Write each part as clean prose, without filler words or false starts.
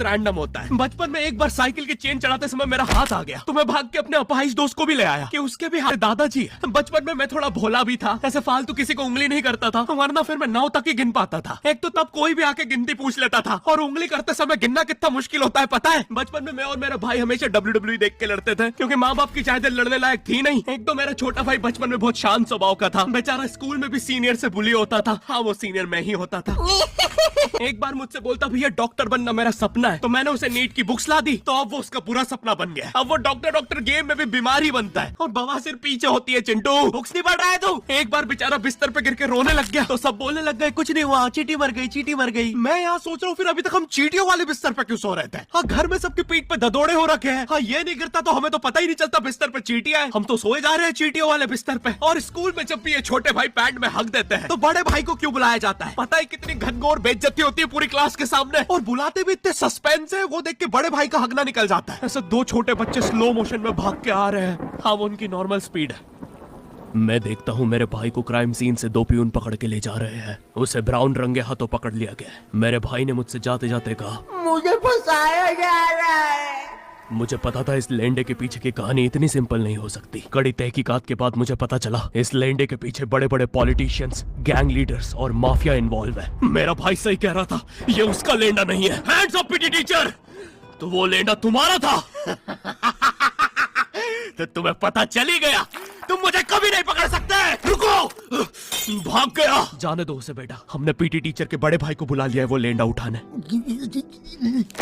बहुत रैंडम होता है। बचपन में एक बार साइकिल की चेन चढ़ाते समय मेरा हाथ आ गया, तो मैं भाग के अपने अपाहिज दोस्त को भी ले आया कि उसके भी हाथ। दादाजी, बचपन में मैं थोड़ा भोला भी था, ऐसे फालतू किसी को उंगली नहीं करता था, वरना फिर मैं 9 तक ही गिन पाता था। एक तो तब कोई भी आके गिनती पूछ लेता था, और उंगली करते समय गिनना कितना मुश्किल होता है पता है। बचपन में मैं और मेरा भाई हमेशा WWE देख के लड़ते थे, क्योंकि माँ बाप की चाहते लड़ने लायक थी नहीं। एक तो मेरा छोटा भाई बचपन में बहुत शांत स्वभाव का था, बेचारा स्कूल में भी सीनियर से बुली होता था। हाँ, वो सीनियर मैं ही होता था। एक बार मुझसे बोलता, भैया डॉक्टर बनना मेरा सपना है, तो मैंने उसे नीट की बुक्स ला दी, तो अब वो उसका पूरा सपना बन गया। अब वो डॉक्टर गेम में भी बीमार ही बनता है, और बवासीर पीछे होती है। चिंटू, बुक्स नहीं पढ़ रहा है तू? एक बार बेचारा बिस्तर पे गिर के रोने लग गया, तो सब बोलने लग गए कुछ नहीं हुआ, चींटी मर गई, चींटी मर गई। मैं यहाँ सोच रहा हूँ फिर अभी तक हम चींटियों वाले बिस्तर पे क्यों सो रहे थे? हाँ, घर में सबकी पीठ पे ददोड़े हो रखे हैं। हाँ, ये नहीं गिरता तो हमें तो पता ही नहीं चलता बिस्तर पे चींटियां हैं। हम तो सोए जा रहे हैं चींटियों वाले बिस्तर पे। और स्कूल में जब भी ये छोटे भाई पैंट में हक देते हैं, तो बड़े भाई को क्यों बुलाया जाता है? पता है कितनी घनघोर बेइज्जती होती है पूरी क्लास के सामने, और बुलाते भी इतने सस्पेंस है, वो देख के बड़े भाई का हगना निकल जाता है। ऐसे 2 छोटे बच्चे स्लो मोशन में भाग के आ रहे हैं। हाँ, वो उनकी नॉर्मल स्पीड है। मैं देखता हूँ मेरे भाई को क्राइम सीन से 2 पियून पकड़ के ले जा रहे हैं। उसे ब्राउन रंगे हाथों पकड़ लिया गया। मेरे भाई ने मुझसे जाते जाते कहा, मुझे फंसाया जा रहा है। मुझे पता था इस लेंडे के पीछे की कहानी इतनी सिंपल नहीं हो सकती। कड़ी तहकीकात के बाद मुझे पता चला इस लेंडे के पीछे बड़े बड़े पॉलिटिशियंस, गैंग लीडर्स और माफिया इन्वॉल्व है। मेरा भाई सही कह रहा था, ये उसका लेंडा नहीं है। हैंड्स अप पीटी टीचर, तो वो लेंडा तुम्हारा था। तो तुम्हें पता चल ही गया, तुम मुझे कभी नहीं पकड़ सकते। रुको, भाग गया। जाने दो उसे बेटा, हमने पीटी टीचर के बड़े भाई को बुला लिया है वो लेंडा उठाने।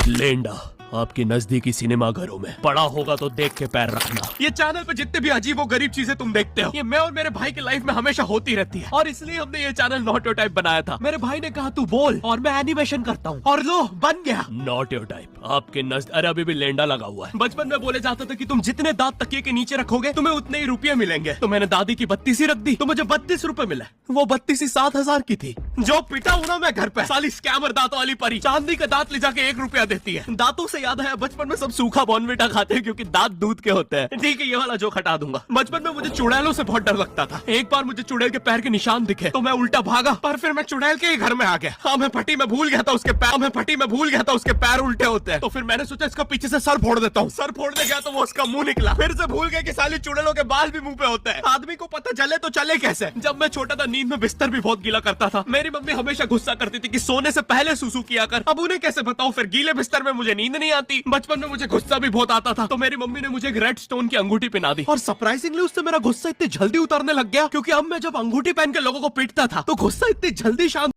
लेंडा आपके नजदीकी सिनेमा घरों में पड़ा होगा, तो देख के पैर रखना। ये चैनल पे जितने भी अजीब और गरीब चीजें तुम देखते हो, ये मैं और मेरे भाई की लाइफ में हमेशा होती रहती है, और इसलिए हमने ये चैनल नॉट योर टाइप बनाया था। मेरे भाई ने कहा तू बोल, और मैं एनिमेशन करता हूँ, और लो बन गया नॉट योर टाइप। आपके अरे अभी भी लेंडा लगा हुआ है। बचपन में बोले जाते थे कि तुम जितने दांत तकिए के नीचे रखोगे तुम्हें उतने ही रुपये मिलेंगे। तो मैंने दादी की 32 रख दी, तो मुझे 32 रुपए मिले। वो 32 7,000 की थी। जो पिटा हूं ना मैं घर पे, साली स्कैमर दांतों वाली परी, चांदी का दांत ले जाके 1 रुपया देती है। दांतों से याद आया, बचपन में सब सूखा बॉर्नविटा खाते हैं क्योंकि दांत दूध के होते हैं। ठीक है, ये वाला जोक हटा दूंगा। बचपन में मुझे चुड़ैलों से बहुत डर लगता था। एक बार मुझे चुड़ैल के पैर के निशान दिखे, तो मैं उल्टा भागा, पर फिर मैं चुड़ैल के ही घर में आ गया। हाँ, मैं पट्टी में भूल गया था उसके पैर उल्टे होते हैं। तो फिर मैंने सोचा इसका पीछे से सर फोड़ देता हूँ। सर फोड़ने गया तो वो उसका मुंह निकला। फिर से भूल गया कि साली चुड़ैलों के बाल भी मुंह पे होते हैं। आदमी को पता चले तो चले कैसे। जब मैं छोटा था, नींद में बिस्तर भी बहुत गीला करता था। मेरी मम्मी हमेशा गुस्सा करती थी कि सोने से पहले सुसु किया कर। अब उन्हें कैसे बताऊं, फिर गीले बिस्तर में मुझे नींद नहीं आती। बचपन में मुझे गुस्सा भी बहुत आता था, तो मेरी मम्मी ने मुझे एक रेड स्टोन की अंगूठी पहना दी, और सरप्राइजिंगली उससे मेरा गुस्सा इतनी जल्दी उतरने लग गया, क्योंकि अब मैं जब अंगूठी पहन के लोगों को पीटता था तो गुस्सा इतनी जल्दी शांत